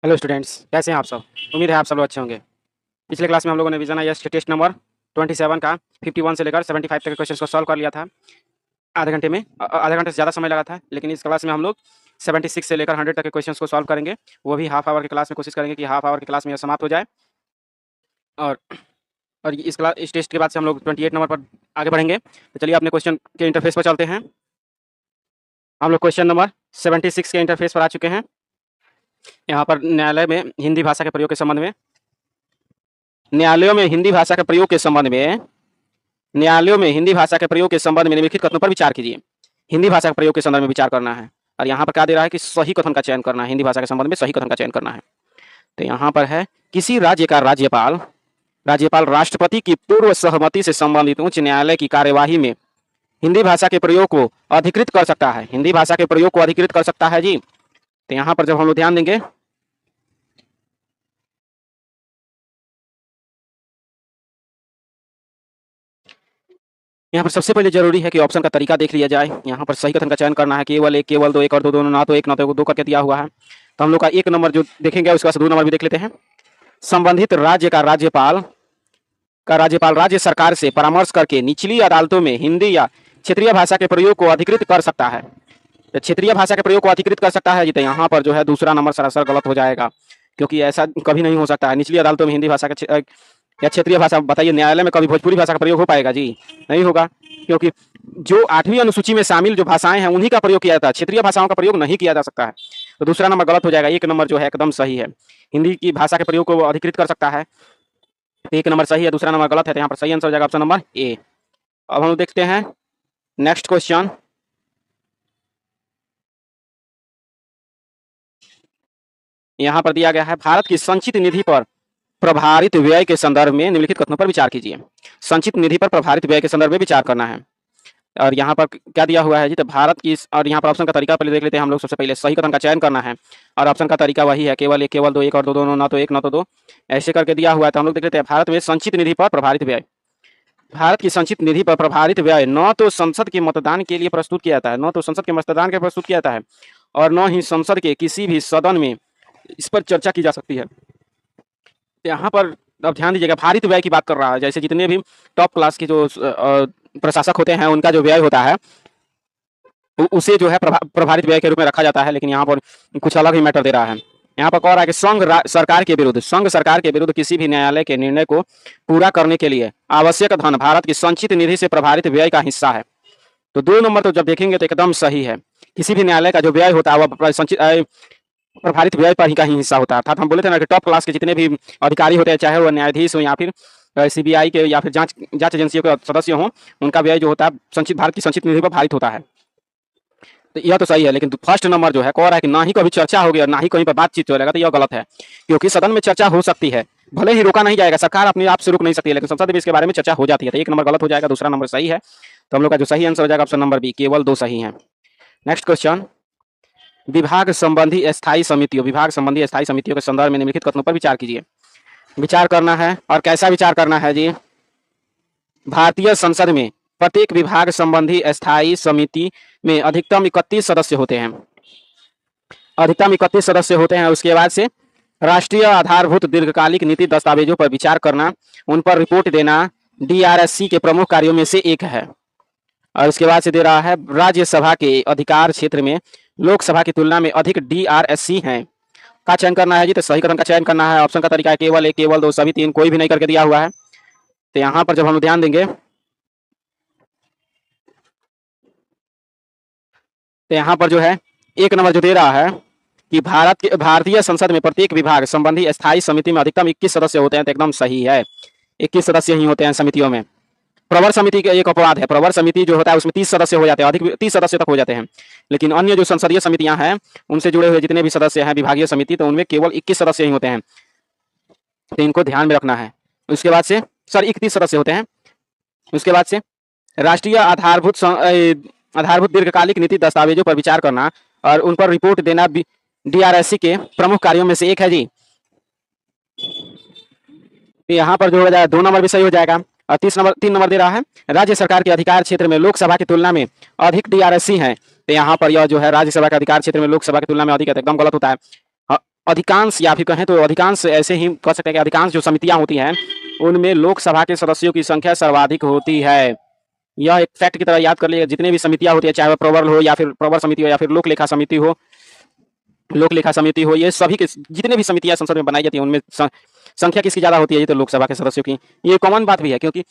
Hello students, कैसे हैं आप सब। उम्मीद है आप सब लोग अच्छे होंगे। पिछले क्लास में हम लोगों ने विजन आईएएस के टेस्ट नंबर 27 का 51 से लेकर 75 तक के क्वेश्चंस को सॉल्व कर लिया था आधे घंटे में। आधे घंटे से ज़्यादा समय लगा था, लेकिन इस क्लास में हम लोग 76 से लेकर 100 तक के क्वेश्चंस को सॉल्व करेंगे। वो भी हाफ आवर की क्लास में कोशिश करेंगे कि हाफ आवर की क्लास में यह समाप्त हो जाए। और इस टेस्ट के बाद से हम लोग 28 नंबर पर आगे बढ़ेंगे। तो चलिए अपने क्वेश्चन के इंटरफेस पर चलते हैं। हम लोग क्वेश्चन नंबर 76 के इंटरफेस पर आ चुके हैं। यहाँ पर न्यायालय में हिंदी भाषा के प्रयोग के संबंध में न्यायालयों में हिंदी भाषा के प्रयोग के संबंध में निम्नलिखित कथनों पर विचार कीजिए। हिंदी भाषा के प्रयोग के संदर्भ में विचार करना है। और यहाँ पर क्या दे रहा है कि सही कथन का चयन करना है। हिंदी भाषा के संबंध में सही कथन का चयन करना है। तो यहाँ पर है, किसी राज्य का राज्यपाल राष्ट्रपति की पूर्व सहमति से संबंधित उच्च न्यायालय की कार्यवाही में हिंदी भाषा के प्रयोग को अधिकृत कर सकता है। हिंदी भाषा के प्रयोग को अधिकृत कर सकता है जी। तो यहाँ पर जब हम लोग ध्यान देंगे, यहाँ पर सबसे पहले जरूरी है कि ऑप्शन का तरीका देख लिया जाए। यहाँ पर सही कथन का चयन करना है। केवल एक, केवल दो, एक और दो, दोनों, ना तो एक ना तो दो करके दिया हुआ है। तो हम लोग का एक नंबर जो देखेंगे उसके बाद 2 नंबर भी देख लेते हैं। संबंधित राज्य का राज्यपाल राज्य सरकार से परामर्श करके निचली अदालतों में हिंदी या क्षेत्रीय भाषा के प्रयोग को अधिकृत कर सकता है। तो क्षेत्रीय भाषा के प्रयोग को अधिकृत कर सकता है जी। तो यहाँ पर जो है दूसरा नंबर सरासर गलत हो जाएगा, क्योंकि ऐसा कभी नहीं हो सकता है। निचली अदालतों में हिंदी भाषा के या क्षेत्रीय भाषा, बताइए न्यायालय में कभी भोजपुरी भाषा का प्रयोग हो पाएगा जी? नहीं होगा, क्योंकि जो 8वीं अनुसूची में शामिल जो भाषाएं हैं उन्हीं का प्रयोग किया जाता है। क्षेत्रीय भाषाओं का प्रयोग नहीं किया जा सकता है। तो दूसरा नंबर गलत हो जाएगा। एक नंबर जो है एकदम सही है। हिंदी की भाषा के प्रयोग को अधिकृत कर सकता है। एक नंबर सही है, दूसरा नंबर गलत है। तो यहाँ पर सही आंसर हो जाएगा ऑप्शन नंबर ए। अब हम देखते हैं नेक्स्ट क्वेश्चन। यहाँ पर दिया गया है, भारत की संचित निधि पर प्रभारित व्यय के संदर्भ में निम्नलिखित कथनों पर विचार कीजिए। संचित निधि पर प्रभारित व्यय के संदर्भ में विचार करना है। और यहाँ पर क्या दिया हुआ है जी? तो भारत की, और यहाँ पर ऑप्शन का तरीका पहले देख लेते हैं हम लोग। सबसे पहले सही कथन का चयन करना है। और ऑप्शन का तरीका वही है, केवल एक, केवल दो, एक और दो, दोनों, ना तो एक ना तो दो, ऐसे करके दिया हुआ है। तो हम लोग देख लेते हैं, भारत में संचित निधि पर प्रभारित व्यय। भारत की संचित निधि पर प्रभारित व्यय न तो संसद के मतदान के लिए प्रस्तुत किया जाता है, प्रस्तुत किया जाता है, और न ही संसद के किसी भी सदन में इस पर चर्चा की जा सकती है। यहाँ पर अब ध्यान दीजिएगा, भारित व्यय की बात कर रहा है। जैसे जितने भी टॉप क्लास के जो प्रशासक होते हैं उनका जो व्यय होता है उसे जो है प्रभारित व्यय के रूप में रखा जाता है। लेकिन यहाँ पर कुछ अलग ही मैटर दे रहा है। यहाँ पर कह रहा है कि संघ सरकार के विरुद्ध किसी भी न्यायालय के निर्णय को पूरा करने के लिए आवश्यक धन भारत की संचित निधि से प्रभारित व्यय का हिस्सा है। तो 2 नंबर तो जब देखेंगे तो एकदम सही है। किसी भी न्यायालय का जो व्यय होता है वह संचित प्रभारित व्यय पर ही का ही हिस्सा होता है। अर्थात हम बोले थे ना कि टॉप क्लास के जितने भी अधिकारी होते हैं, चाहे वो न्यायाधीश हो या फिर सीबीआई के या फिर जांच एजेंसियों के सदस्य हों, उनका व्यय जो होता है भारत की संचित निधि पर भारित होता है। तो यह तो सही है। लेकिन फर्स्ट नंबर जो है कह रहा है कि ना ही कभी चर्चा होगी और ना ही कहीं पर बातचीत चलेगा, तो यह गलत है। क्योंकि सदन में चर्चा हो सकती है, भले ही रोका नहीं जाएगा, सरकार अपने आप से रुक नहीं सकती है, लेकिन संसद में इसके बारे में चर्चा हो जाती है। तो एक नंबर गलत हो जाएगा, दूसरा नंबर सही है। तो हम लोग का जो सही आंसर हो जाएगा ऑप्शन नंबर बी, केवल 2 सही है। नेक्स्ट क्वेश्चन, विभाग संबंधी स्थायी समितियों के संदर्भ में निम्नलिखित कथनों पर विचार कीजिए। विचार करना है, और कैसा विचार करना है जी? भारतीय संसद में प्रत्येक विभाग संबंधी स्थायी समिति में अधिकतम 31 सदस्य होते हैं। उसके बाद से राष्ट्रीय आधारभूत दीर्घकालिक नीति दस्तावेजों पर विचार करना, उन पर रिपोर्ट देना DRSC के प्रमुख कार्यों में से एक है। और उसके बाद से दे रहा है, राज्यसभा के अधिकार क्षेत्र में लोकसभा की तुलना में अधिक DRSC हैं का चयन करना है जी। तो सही कथन का चयन करना है। ऑप्शन का तरीका है केवल एक, केवल दो, सभी तीन, कोई भी नहीं करके दिया हुआ है। तो यहाँ पर जब हम ध्यान देंगे तो यहाँ पर जो है एक नंबर जो दे रहा है कि भारतीय संसद में प्रत्येक विभाग संबंधी स्थायी समिति में अधिकतम 21 सदस्य होते हैं। तो एकदम सही है, 21 सदस्य ही होते हैं समितियों में। प्रवर समिति का एक अपवाद है। प्रवर समिति जो होता है उसमें 30 सदस्य हो जाते हैं, अधिक 30 सदस्य तक हो जाते हैं। लेकिन अन्य जो संसदीय समितियां हैं उनसे जुड़े हुए जितने भी सदस्य हैं विभागीय समिति, तो उनमें केवल 21 सदस्य ही होते हैं। तो इनको ध्यान में रखना है। उसके बाद से 31 सदस्य होते हैं। उसके बाद से राष्ट्रीय आधारभूत दीर्घकालिक नीति दस्तावेजों पर विचार करना और उन पर रिपोर्ट देना DRSC के प्रमुख कार्यों में से एक है जी। यहाँ पर जो हो जाएगा 2 नंबर भी सही हो जाएगा। और 3 नंबर दे रहा है, राज्य सरकार के अधिकार क्षेत्र में लोकसभा की तुलना में अधिक DRSC है। तो यहाँ पर यह जो है राज्यसभा के अधिकार क्षेत्र में लोकसभा की तुलना में अधिक है, तो एकदम गलत होता है। अधिकांश या फिर कहें तो अधिकांश ऐसे ही कह सकते हैं कि अधिकांश जो समितियां होती हैं उनमें लोकसभा के सदस्यों की संख्या सर्वाधिक होती है। यह एक फैक्ट की तरह याद कर लीजिए, जितने भी समितियां होती है, चाहे वह प्रवर हो या फिर प्रवर समिति हो या फिर लोक लेखा समिति हो, ये सभी के जितने भी समितियां संसद में बनाई जाती है उनमें संख्या किसकी ज्यादा होती है? ये तो लोकसभा के सदस्यों की। ये कॉमन बात भी है, क्योंकि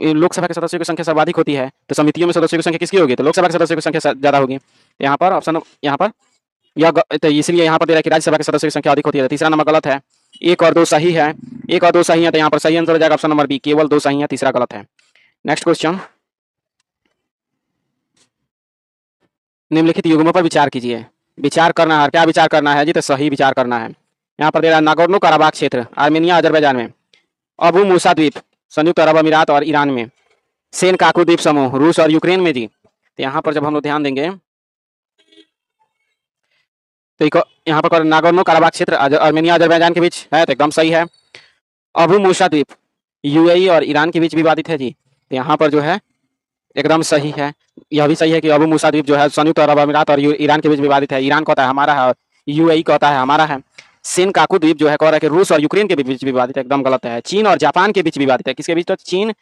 लोकसभा के सदस्यों की संख्या सर्वाधिक होती है तो समितियों में सदस्यों की संख्या किसकी होगी? तो लोकसभा के सदस्यों की संख्या ज्यादा होगी। यहाँ पर ऑप्शन यहाँ पर तो इसलिए यहाँ पर दे रहा है कि राज्यसभा के सदस्यों की संख्या अधिक होती है। तीसरा नंबर गलत है। एक और दो सही है, एक और दो सही है, तो यहाँ पर सही आंसर हो जाएगा ऑप्शन नंबर बी, केवल दो सही है, तीसरा गलत है। नेक्स्ट क्वेश्चन, निम्नलिखित युग्मों पर विचार कीजिए। विचार करना है, क्या विचार करना है जी? तो सही विचार करना है। यहाँ पर दे रहा है नागोर्नो काराबाख क्षेत्र आर्मेनिया अजरबैजान में, अबू मूसा द्वीप संयुक्त अरब अमीरात और ईरान में, सेन काकू द्वीप समूह रूस और यूक्रेन में जी। तो यहाँ पर जब हम लोग ध्यान देंगे तो यहाँ पर नागोर्नो काराबाख क्षेत्र आर्मेनिया अजरबैजान के बीच है, तो एकदम सही है। अबू मूसा द्वीप यूएई और ईरान के बीच विवादित है जी, तो यहाँ पर जो है एकदम सही है। यह भी सही है कि अबू मूसा द्वीप जो है संयुक्त अरब अमीरात और ईरान के बीच विवादित है। ईरान कहता है हमारा है और यूएई कहता है हमारा है। सेन काकू द्वीप जो है कह रहा है कि रूस और यूक्रेन के बीच विवादित है, एकदम गलत है। चीन और जापान के बीच विवादित है। किसके बीच? तो चीन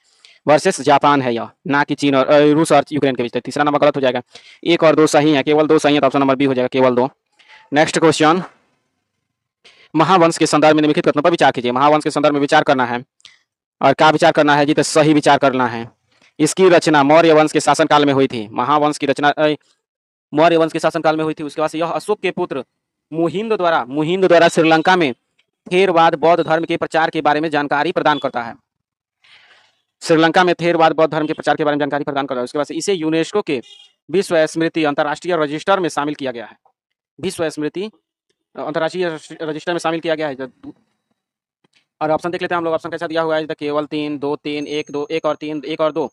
वर्सेस जापान है यह, ना कि चीन और रूस और यूक्रेन के बीच। तीसरा नंबर गलत हो जाएगा। एक और दो सही है, केवल दो सही है, तो ऑप्शन नंबर बी हो जाएगा, केवल दो। नेक्स्ट क्वेश्चन, महावंश के संदर्भ में निम्नलिखित कथनों पर विचार कीजिए। महावंश के संदर्भ में विचार करना है और क्या विचार करना है जी? तो सही विचार करना है। इसकी रचना मौर्य वंश के शासनकाल में हुई थी। महावंश की रचना मौर्य वंश के शासनकाल में हुई थी। उसके बाद से यह अशोक के पुत्र मुहिंद द्वारा श्रीलंका में थेरवाद बौद्ध धर्म के प्रचार के बारे में जानकारी प्रदान करता है। श्रीलंका में थेरवाद बौद्ध धर्म के प्रचार के बारे में जानकारी प्रदान कर रहा है। उसके बाद से इसे यूनेस्को के विश्व स्मृति अंतर्राष्ट्रीय रजिस्टर में शामिल किया गया है। विश्व स्मृति अंतर्राष्ट्रीय रजिस्टर में शामिल किया गया है। और ऑप्शन देख लेते हैं हम लोग, ऑप्शन कैसा दिया हुआ है? तो केवल तीन, दो, तीन, एक, दो, एक और तीन, एक और दो।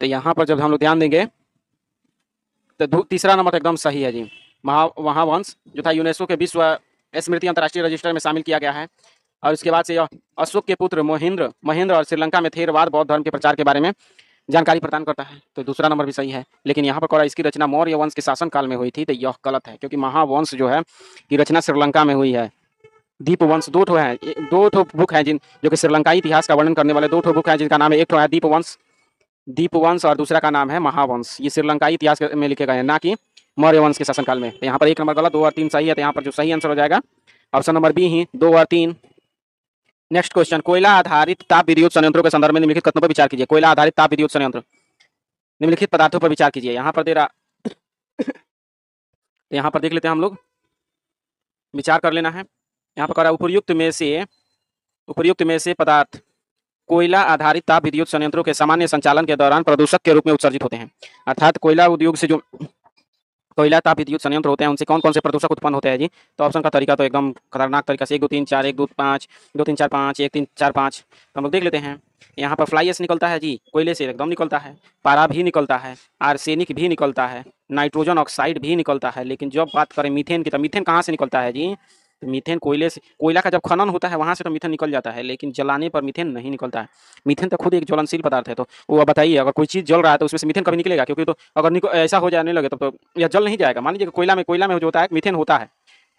तो यहाँ पर जब हम लोग ध्यान देंगे तो तीसरा नंबर एकदम सही है जी। महावंश जो था यूनेस्को के विश्व स्मृति अंतर्राष्ट्रीय रजिस्टर में शामिल किया गया है। और उसके बाद से यह अशोक के पुत्र महेंद्र और श्रीलंका में थेरवाद बौद्ध धर्म के प्रचार के बारे में जानकारी प्रदान करता है। तो दूसरा नंबर भी सही है। लेकिन यहाँ पर कह रहा है इसकी रचना मौर्य वंश के शासनकाल में हुई थी, तो यह गलत है, क्योंकि महावंश जो है की रचना श्रीलंका में हुई है। दीपवंश दो ठो बुक हैं जो कि श्रीलंकाई इतिहास का वर्णन करने वाले दो ठो बुक हैं, जिनका नाम है, एक ठो है दीपवंश और दूसरा का नाम है महावंश। ये श्रीलंकाई इतिहास में लिखे गए हैं, ना कि मौर्य वंश के शासनकाल में। तो यहाँ पर एक नंबर गलत, दो और तीन सही है। तो यहाँ पर जो सही आंसर हो जाएगा ऑप्शन नंबर बी ही, दो और तीन। नेक्स्ट क्वेश्चन, कोयला आधारित ताप विद्युत संयंत्रों के संदर्भ में निम्नलिखित कथनों पर विचार कीजिए। कोयला आधारित ताप विद्युत संयंत्र, निम्नलिखित पदार्थों पर विचार कीजिए। यहाँ पर दे रहा यहाँ पर देख लेते हैं हम लोग, विचार कर लेना है। यहाँ पर कह रहा है उपयुक्त में से पदार्थ कोयला आधारित ताप विद्युत संयंत्रों के सामान्य संचालन के दौरान प्रदूषक के रूप में उत्सर्जित होते हैं। अर्थात कोयला उद्योग से जो कोयला ताप विद्युत संयंत्र होते हैं उनसे कौन कौन से प्रदूषक उत्पन्न होते हैं जी? तो ऑप्शन का तरीका तो एकदम खतरनाक तरीका से 1 2 3 4 1 2 5 2 3 4 5 1 3 4 5। तो हम लोग देख लेते हैं। यहाँ पर फ्लाई एश निकलता है जी, कोयले से एकदम निकलता है। पारा भी निकलता है, आर्सेनिक भी निकलता है, नाइट्रोजन ऑक्साइड भी निकलता है। लेकिन जब बात करें मीथेन की, तो मीथेन कहाँ से निकलता है जी? तो मीथेन कोयला का जब खनन होता है वहाँ से तो मीथेन निकल जाता है, लेकिन जलाने पर मीथेन नहीं निकलता है। मीथेन तो खुद एक ज्वलनशील पदार्थ है। तो वो बताइए, अगर कोई चीज़ जल रहा है तो उसमें से मीथेन कभी निकलेगा? क्योंकि तो अगर ऐसा हो जाने लगे तो यह जल नहीं जाएगा। मान लीजिए कोयला में जो होता है मीथेन होता है,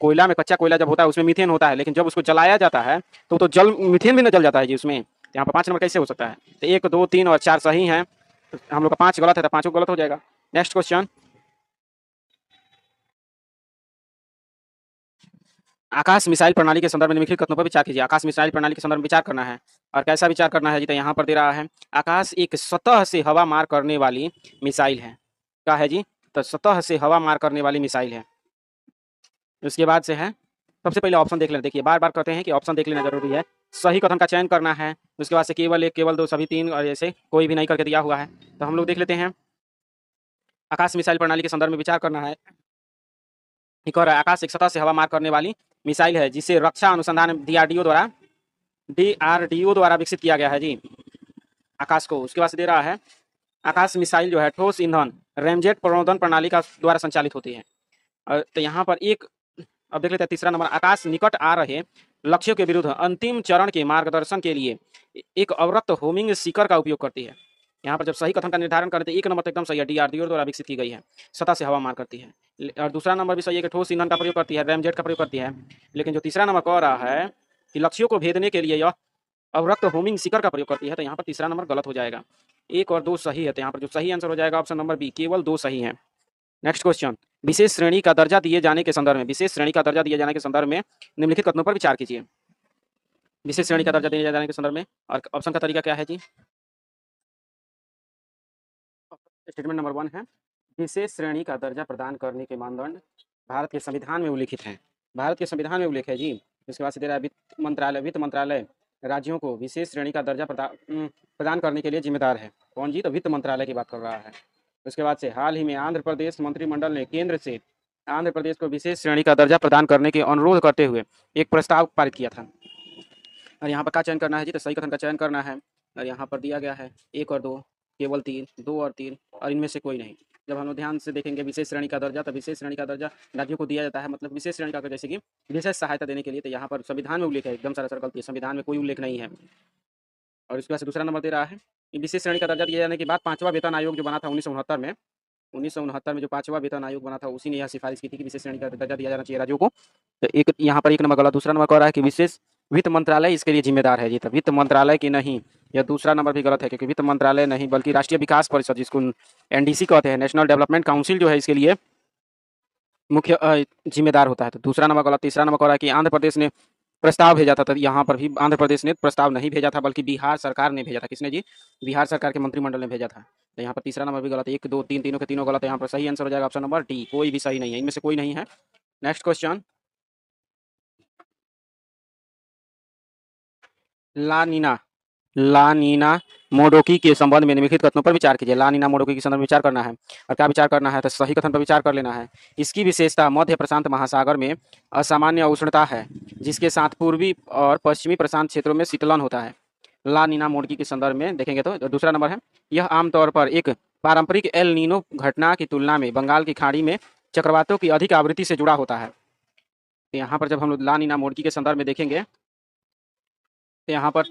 कोयला में कच्चा कोयला जब होता है उसमें मीथेन होता है, लेकिन जब उसको जलाया जाता है तो जल मीथेन भी न जल जाता है जी उसमें। यहाँ पर 5 नंबर कैसे हो सकता है? तो 1 2 3 और 4 सही हैं, तो हम लोग का 5 गलत है, तो 5 गलत हो जाएगा। नेक्स्ट क्वेश्चन, आकाश मिसाइल प्रणाली के संदर्भ में निम्नलिखित कथनों पर विचार कीजिए। आकाश मिसाइल प्रणाली के संदर्भ में विचार करना है और कैसा विचार करना है जी? तो यहाँ पर दे रहा है आकाश एक सतह से हवा मार करने वाली मिसाइल है। क्या है जी? तो सतह से हवा मार करने वाली मिसाइल है। उसके बाद से है, सबसे पहले ऑप्शन देख लेना। देखिए बार बार कहते हैं कि ऑप्शन देख लेना जरूरी है, सही कथन का चयन करना है। उसके बाद से केवल एक, केवल दो, सभी तीन और ऐसे कोई भी नहीं करके दिया हुआ है। तो हम लोग देख लेते हैं। आकाश मिसाइल प्रणाली के संदर्भ में विचार करना है। एक और आकाश एक सतह से हवा मार करने वाली मिसाइल है जिसे रक्षा अनुसंधान डीआरडीओ द्वारा विकसित किया गया है जी, आकाश को। उसके बाद से दे रहा है आकाश मिसाइल जो है ठोस ईंधन रैमजेट प्रणोदन प्रणाली का द्वारा संचालित होती है। तो यहाँ पर एक, अब देख लेते हैं तीसरा नंबर, आकाश निकट आ रहे लक्ष्यों के विरुद्ध अंतिम चरण के मार्गदर्शन के लिए एक अवरक्त होमिंग सीकर का उपयोग करती है। यहाँ पर जब सही कथन का निर्धारण करें तो एक नंबर तो एकदम सही है, डीआरडीओ द्वारा विकसित की गई है, सतह से हवा मार करती है। और दूसरा नंबर भी सही है कि ठोस ईंधन का प्रयोग करती है, रैमजेट का प्रयोग करती है। लेकिन जो तीसरा नंबर कह रहा है कि लक्ष्यों को भेदने के लिए यह अवरक्त होमिंग शिखर का प्रयोग करती है, तो यहाँ पर तीसरा नंबर गलत हो जाएगा। 1 और 2 सही है, तो यहाँ पर जो सही आंसर हो जाएगा ऑप्शन नंबर बी, केवल 2 सही है। नेक्स्ट क्वेश्चन, विशेष श्रेणी का दर्जा दिए जाने के संदर्भ में, विशेष श्रेणी का दर्जा दिए जाने के संदर्भ में निम्नलिखित कथनों पर विचार कीजिए। विशेष श्रेणी का दर्जा दिए जाने के संदर्भ में, और ऑप्शन का तरीका क्या है जी? स्टेटमेंट नंबर 1 है, विशेष श्रेणी का दर्जा प्रदान करने के मानदंड भारत के संविधान में उल्लिखित हैं। भारत के संविधान में उल्लेख है जी। इसके बाद से दे रहा है वित्त मंत्रालय राज्यों को विशेष श्रेणी का दर्जा प्रदान करने के लिए जिम्मेदार है। कौन जी? तो वित्त मंत्रालय की बात कर रहा है। उसके बाद से हाल ही में आंध्र प्रदेश मंत्रिमंडल ने केंद्र से आंध्र प्रदेश को विशेष श्रेणी का दर्जा प्रदान करने के अनुरोध करते हुए एक प्रस्ताव पारित किया था। और यहाँ पर क्या चयन करना है जी? तो सही कथन का चयन करना है। और यहाँ पर दिया गया है 1 और 2, केवल 3, 2 और 3, और इनमें से कोई नहीं। जब हम लोग ध्यान से देखेंगे विशेष श्रेणी का दर्जा, तो विशेष श्रेणी का दर्जा राज्यों को दिया जाता है, मतलब विशेष श्रेणी का, जैसे कि विशेष सहायता देने के लिए। तो यहाँ पर संविधान में उल्लेख है, एकदम सरासर गलती है, संविधान में कोई उल्लेख नहीं है। और इसके बाद से दूसरा नंबर दे रहा है कि विशेष श्रेणी का दर्जा दिए जाने के बाद 5वां वेतन आयोग जो बना था 1969 में, 1969 में जो 5वां वेतन आयोग बना था, उसी ने यह सिफारिश की थी कि विशेष श्रेणी का दर्जा दिया जाना चाहिए राज्यों को। तो एक यहाँ पर 1 नंबर गलत। दूसरा नंबर कह रहा है कि विशेष वित्त मंत्रालय इसके लिए जिम्मेदार है जी। तो वित्त मंत्रालय की नहीं, यह दूसरा नंबर भी गलत है, क्योंकि वित्त मंत्रालय नहीं बल्कि राष्ट्रीय विकास परिषद, जिसको एनडीसी कहते हैं, नेशनल डेवलपमेंट काउंसिल, जो है इसके लिए मुख्य जिम्मेदार होता है। तो दूसरा नंबर गलत। तीसरा नंबर कह रहा है कि आंध्र प्रदेश ने प्रस्ताव भेजा था, तो यहाँ पर भी आंध्र प्रदेश ने प्रस्ताव नहीं भेजा था, बल्कि बिहार सरकार ने भेजा था। किसने जी? बिहार सरकार के मंत्रिमंडल ने भेजा था। तो यहाँ पर तीसरा नंबर भी गलत है। 1, 2, 3, तीनों के तीनों गलत है। यहाँ पर सही आंसर हो जाएगा ऑप्शन नंबर डी, कोई भी सही नहीं है, इनमें से कोई नहीं है। नेक्स्ट क्वेश्चन, ला नीना मोडोकी के संबंध में निम्नलिखित कथनों पर विचार कीजिए। ला नीना मोडोकी के संबंध में विचार करना है। और क्या विचार करना है? तो सही कथन पर विचार कर लेना है। इसकी विशेषता मध्य प्रशांत महासागर में असामान्य उष्णता है, जिसके साथ पूर्वी और पश्चिमी प्रशांत क्षेत्रों में शीतलन होता है। ला नीना मोडोकी के संदर्भ में देखेंगे तो दूसरा नंबर है, यह आमतौर पर एक पारंपरिक एल नीनो घटना की तुलना में बंगाल की खाड़ी में चक्रवातों की अधिक आवृत्ति से जुड़ा होता है। तो यहाँ पर जब हम लोग ला नीना मोडोकी के संदर्भ में देखेंगे, तो यहाँ पर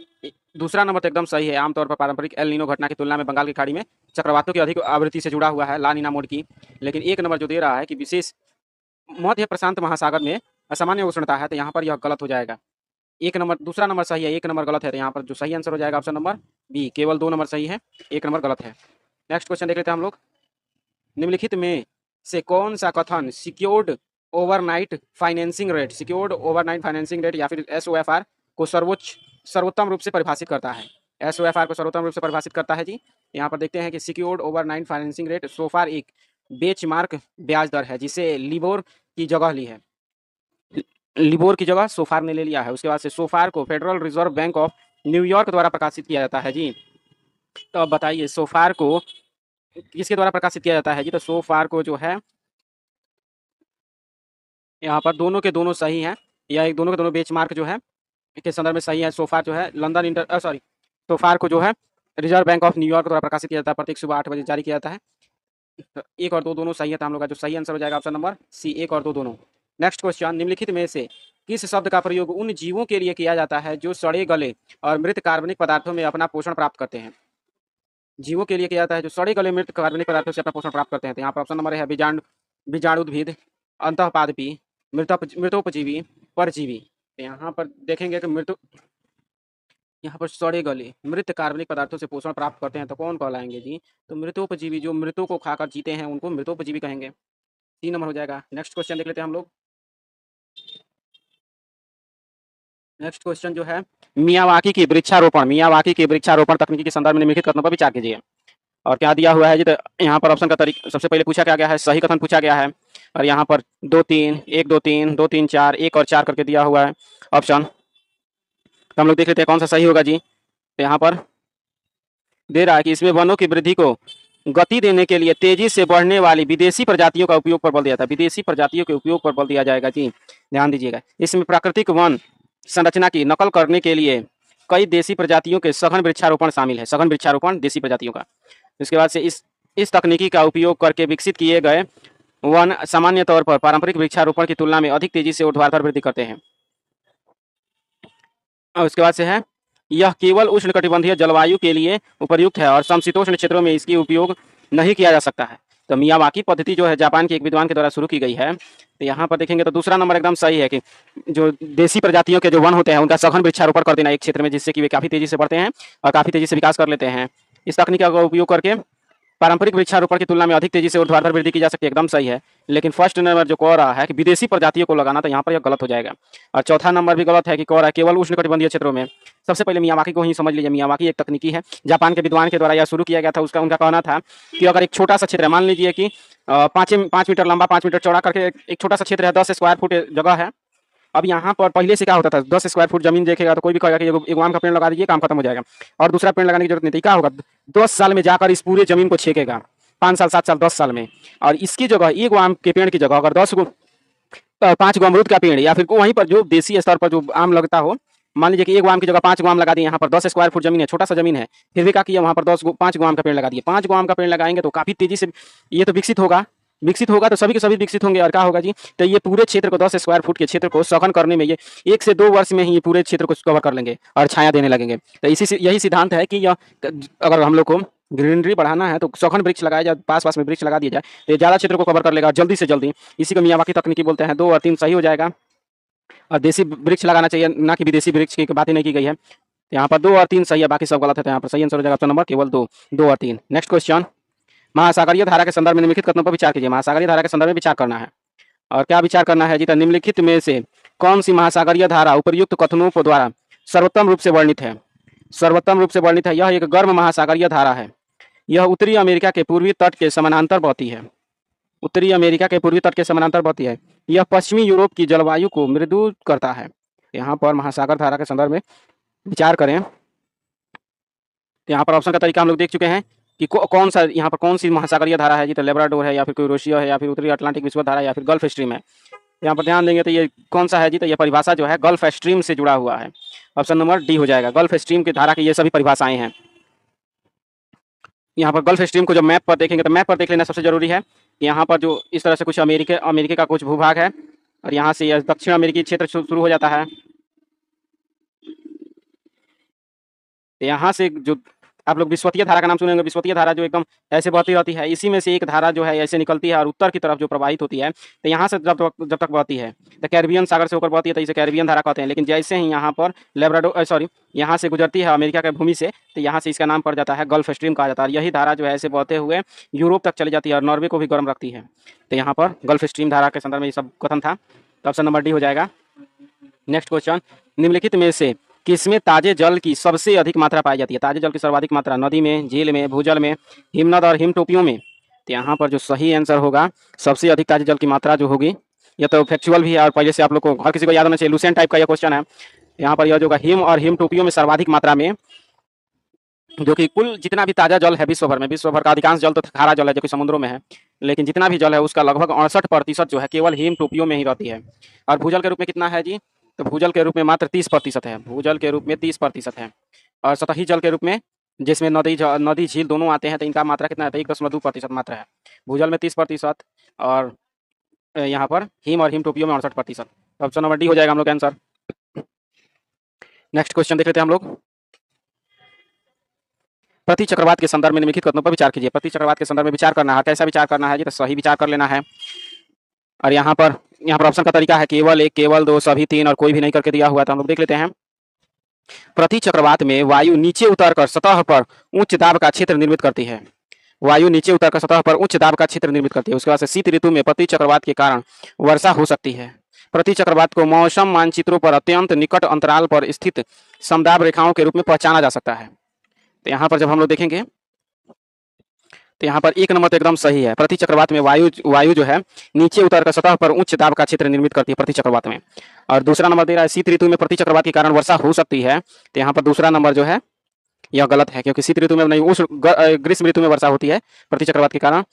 दूसरा नंबर तो एकदम सही है, आमतौर पर पारंपरिक एल नीनो घटना की तुलना में बंगाल की खाड़ी में चक्रवातों की अधिक आवृत्ति से जुड़ा हुआ है ला नीना मोडोकी। लेकिन 1 नंबर जो दे रहा है कि विशेष मध्य प्रशांत महासागर में असामान्य उष्णता है, तो यहाँ पर यह गलत हो जाएगा। 1 नंबर, दूसरा नंबर सही है, 1 नंबर गलत है। तो यहाँ पर जो सही आंसर हो जाएगा ऑप्शन नंबर बी, केवल 2 नंबर सही है, 1 नंबर गलत है। नेक्स्ट क्वेश्चन देख लेते हैं हम लोग। निम्नलिखित में से कौन सा कथन secured overnight financing rate, secured overnight financing rate या फिर SOFR को सर्वोत्तम रूप से परिभाषित करता है? SOFR को सर्वोत्तम रूप से परिभाषित करता है जी। यहाँ पर देखते हैं कि secured overnight financing rate so far एक बेंचमार्क ब्याज दर है, जिसे लिबोर की जगह ली है, लिबोर की जगह सोफार ने ले लिया है। उसके बाद से सोफार को federal reserve bank of New York द्वारा प्रकाशित किया जाता है जी। तो अब बताइए सोफार को किसके द्वारा प्रकाशित किया जाता है जी? तो सोफार को जो है, यहाँ पर दोनों के दोनों सही हैं, या एक दोनों के दोनों बेंचमार्क जो है के संदर्भ में सही है। सोफार जो है सोफार को जो है रिजर्व बैंक ऑफ न्यूयॉर्क द्वारा प्रकाशित किया जाता है, प्रत्येक सुबह 8 बजे जारी किया जाता है। 1 और 2 दोनों सही है, तो हम लोग का जो सही आंसर हो जाएगा ऑप्शन नंबर सी, 1 और 2 दोनों। नेक्स्ट क्वेश्चन, निम्नलिखित में से किस शब्द का प्रयोग उन जीवों के लिए किया जाता है जो सड़े गले और मृत कार्बनिक पदार्थों में अपना पोषण प्राप्त करते हैं? जीवों के लिए किया जाता है जो सड़े गले मृत कार्बनिक पदार्थों से अपना पोषण प्राप्त करते हैं। तो यहाँ पर ऑप्शन नंबर है बीजाणुद्भिद, अंतःपादपी, मृतोपजीवी, परजीवी। तो यहाँ पर देखेंगे कि यहाँ पर सड़े गले मृत कार्बनिक पदार्थों से पोषण प्राप्त करते हैं, तो कौन कहलाएंगे जी? तो मृतोपजीवी, जो मृतों को खाकर जीते हैं उनको मृतोपजीवी कहेंगे। 3 नंबर हो जाएगा। नेक्स्ट क्वेश्चन देख लेते हैं हम लोग। नेक्स्ट क्वेश्चन जो है, मियावाकी की वृक्षारोपण तकनीकी के संदर्भ में निम्नलिखित कथनों पर विचार कीजिए। और क्या दिया हुआ है जी? तो यहाँ पर ऑप्शन का तरीका सबसे पहले पूछा क्या गया है, सही कथन पूछा गया है। और यहाँ पर 2 3 1 2 3 2 3 4 1 और 4 करके दिया हुआ है ऑप्शन। तो हम लोग देख लेते हैं कौन सा सही होगा जी। तो यहाँ पर दे रहा है कि इसमें वनों की वृद्धि को गति देने के लिए तेजी से बढ़ने वाली विदेशी प्रजातियों का उपयोग पर बल दिया था। विदेशी प्रजातियों के उपयोग पर बल दिया जाएगा जी, ध्यान दीजिएगा। इसमें प्राकृतिक वन संरचना की नकल करने के लिए कई देशी प्रजातियों के सघन वृक्षारोपण शामिल है, सघन वृक्षारोपण देशी प्रजातियों का। उसके बाद से इस तकनीकी का उपयोग करके विकसित किए गए वन सामान्य तौर पर पारंपरिक वृक्षारोपण की तुलना में अधिक तेजी से ऊर्ध्वाधर वृद्धि करते हैं। और उसके बाद से है, यह केवल उष्णकटिबंधीय जलवायु के लिए उपयुक्त है और समशीतोष्ण क्षेत्रों में इसकी उपयोग नहीं किया जा सकता है। तो मियावाकी पद्धति जो है जापान के एक विद्वान के द्वारा शुरू की गई है। तो यहाँ पर देखेंगे तो दूसरा नंबर एकदम सही है कि जो देसी प्रजातियों के जो वन होते हैं उनका सघन वृक्षारोपण कर देना एक क्षेत्र में, जिससे कि वे काफ़ी तेजी से बढ़ते हैं और काफ़ी तेजी से विकास कर लेते हैं। इस तकनीक का उपयोग करके पारंपरिक वृक्षारोपण की तुलना में अधिक तेजी से ऊर्ध्वाधर वृद्धि की जा सकती है, एकदम सही है। लेकिन फर्स्ट नंबर जो कह रहा है कि विदेशी प्रजातियों को लगाना, तो यहाँ पर यह गलत हो जाएगा। और चौथा नंबर भी गलत है कि कह रहा है केवल उष्णकटिबंधीय क्षेत्रों में। सबसे पहले मियावाकी को ही समझ लीजिए। मियावाकी एक तकनीकी है, जापान के विद्वान के द्वारा यह शुरू किया गया था। उनका कहना था कि अगर एक छोटा सा क्षेत्र है, मान लीजिए कि 5 मीटर लंबा 5 मीटर चौड़ा करके एक छोटा सा क्षेत्र है, 10 स्क्वायर फुट जगह है। अब यहाँ पर पहले से क्या होता था, 10 स्क्वायर फुट जमीन देखेगा तो कोई भी कहेगा कि एगो आम का पेड़ लगा दीजिए, काम खत्म हो जाएगा और दूसरा पेड़ लगाने की जरूरत नहीं थी। क्या होगा, 10 साल में जाकर इस पूरे जमीन को छेकेगा, 5 साल 7 साल 10 साल में। और इसकी जगह एक आम के पेड़ की जगह अगर 5 गो अमरूद का पेड़ या फिर वहीं पर जो देसी स्तर पर जो आम लगता हो, मान लीजिए कि एक आम की जगह 5 गो आम लगा दिए। यहाँ पर 10 स्क्वायर फुट जमीन है, छोटा सा जमीन है, फिर भी क्या किया, वहाँ पर 5 गो आम का पेड़ लगा दिए। 5 गो आम का पेड़ लगाएंगे तो काफी तेजी से ये तो विकसित होगा तो सभी के सभी विकसित होंगे। और क्या होगा जी, तो ये पूरे क्षेत्र को 10 स्क्वायर फुट के क्षेत्र को सघन करने में ये 1 से 2 वर्ष में ही ये पूरे क्षेत्र को कवर कर लेंगे और छाया देने लगेंगे। तो यही सिद्धांत है कि यह अगर हम लोग को ग्रीनरी बढ़ाना है तो सघन वृक्ष लगाया जाए, पास में वृक्ष लगा दिया जाए तो ये ज़्यादा क्षेत्र को कवर कर लेगा जल्दी से जल्दी। इसी को मियावाकी तकनीकी बोलते हैं। 2 और 3 सही हो जाएगा। और देसी वृक्ष लगाना चाहिए, ना कि विदेशी वृक्ष की बात ही नहीं की गई है। यहाँ पर 2 और 3 सही है, बाकी सब गलत है। तो यहाँ पर सही आंसर हो जाएगा ऑप्शन नंबर केवल 2 और 3। नेक्स्ट क्वेश्चन, महासागरीय धारा के संदर्भ में निम्नलिखित कथनों पर विचार कीजिए। महासागरीय धारा के संदर्भ में विचार करना है। और क्या विचार करना है जी, तो निम्नलिखित में से कौन सी महासागरीय धारा उपर्युक्त कथनों को द्वारा सर्वोत्तम रूप से वर्णित है? सर्वोत्तम रूप से वर्णित है, यह एक गर्म महासागरीय धारा है। यह उत्तरी अमेरिका के पूर्वी तट के समानांतर बहती है। उत्तरी अमेरिका के पूर्वी तट के समानांतर बहती है। यह पश्चिमी यूरोप की जलवायु को मृदु करता है। यहाँ पर महासागर धारा के संदर्भ में विचार करें तो यहाँ पर ऑप्शन का तरीका हम लोग देख चुके हैं कि कौन सा यहाँ पर कौन सी महासागरीय धारा है जी, तो लेब्राडोर है या फिर क्यूरोशिया है या फिर उत्तरी अटलांटिक विश्व धारा या फिर गल्फ स्ट्रीम है। यहाँ पर ध्यान देंगे तो ये कौन सा है जी, तो ये परिभाषा जो है गल्फ स्ट्रीम से जुड़ा हुआ है। ऑप्शन नंबर डी हो जाएगा। गल्फ स्ट्रीम की धारा की ये सभी परिभाषाएं हैं। यहाँ पर गल्फ स्ट्रीम को जब मैप पर देखेंगे तो मैप पर देख लेना सबसे जरूरी है। यहाँ पर जो इस तरह से कुछ अमेरिके का कुछ भूभाग है और यहाँ से यह दक्षिण अमेरिकी क्षेत्र शुरू हो जाता है। यहाँ से जो आप लोग विस्वतीय धारा का नाम सुनेंगे, विस्वतीय धारा जो एकदम ऐसे बहती रहती है, इसी में से एक धारा जो है ऐसे निकलती है और उत्तर की तरफ जो प्रवाहित होती है। तो यहाँ से जब तक बहती है तो कैरिबियन सागर से होकर बहती है तो इसे कैरिबियन धारा कहते हैं। लेकिन जैसे ही यहाँ पर यहाँ से गुजरती है अमेरिका के भूमि से, तो यहाँ से इसका नाम पड़ जाता है गल्फ स्ट्रीम कहा जाता है। यही धारा जो है ऐसे बहते हुए यूरोप तक चली जाती है और नॉर्वे को भी गर्म रखती है। तो यहाँ पर गल्फ स्ट्रीम धारा के संदर्भ में ये सब कथन था। तो ऑप्शन नंबर डी हो जाएगा। नेक्स्ट क्वेश्चन, निम्नलिखित में से किसमें ताजे जल की सबसे अधिक मात्रा पाई जाती है? ताजे जल की सर्वाधिक मात्रा नदी में, झील में, भूजल में, हिमनद और हिमटोपियों में। तो यहाँ पर जो सही आंसर होगा, सबसे अधिक ताजे जल की मात्रा जो होगी, यह तो फैक्चुअल भी है और पहले से आप लोग को हर किसी को याद होना चाहिए, लूसेंट टाइप का यह क्वेश्चन है। यहाँ पर यह जो हिम और हिमटोपियों में सर्वाधिक मात्रा में, जो कि कुल जितना भी ताजा जल है विश्व भर का अधिकांश जल तो खारा जल है जो कि समुद्रों में है, लेकिन जितना भी जल है उसका लगभग 68% जो है केवल हिमटोपियों में ही रहती है। और भूजल के रूप में कितना है जी, तो भूजल के रूप में मात्र 30% है। भूजल के रूप में 30% है। और सतही जल के रूप में, जिसमें नदी झील दोनों आते हैं, तो इनका मात्रा कितना है, 1.2% मात्रा है। भूजल में 30% और यहाँ पर हिम और हिमटोपियों में 68%। ऑप्शन नंबर डी हो जाएगा हम लोग का आंसर। नेक्स्ट क्वेश्चन देख लेते हैं हम लोग। प्रति चक्रवात के संदर्भ में निम्नलिखित कथनों पर विचार कीजिए। प्रति चक्रवात के संदर्भ में विचार करना है। कैसा विचार करना है जी, तो सही विचार कर लेना है। और यहाँ पर ऑप्शन का तरीका है केवल 1, केवल 2, सभी 3 और कोई भी नहीं करके दिया हुआ है। तो हम लोग देख लेते हैं। प्रति चक्रवात में वायु नीचे उतरकर सतह पर उच्च दाब का क्षेत्र निर्मित करती है। वायु नीचे उतरकर सतह पर उच्च दाब का क्षेत्र निर्मित करती है। उसके बाद से शीत ऋतु में प्रति चक्रवात के कारण वर्षा हो सकती है। प्रति चक्रवात को मौसम मानचित्रों पर अत्यंत निकट अंतराल पर स्थित समदाब रेखाओं के रूप में पहचाना जा सकता है। तो यहाँ पर जब हम लोग देखेंगे तो यहाँ पर 1 नंबर तो एकदम सही है। प्रति चक्रवात में वायु जो है नीचे उतरकर सतह पर उच्च दाब का क्षेत्र निर्मित करती है प्रति चक्रवात में। और दूसरा नंबर दे रहा है शीत ऋतु में प्रति चक्रवात के कारण वर्षा हो सकती है। तो यहाँ पर दूसरा नंबर जो है यह गलत है, क्योंकि शीत ऋतु में नहीं, ग्रीष्म ऋतु में वर्षा होती है प्रति चक्रवात के कारण।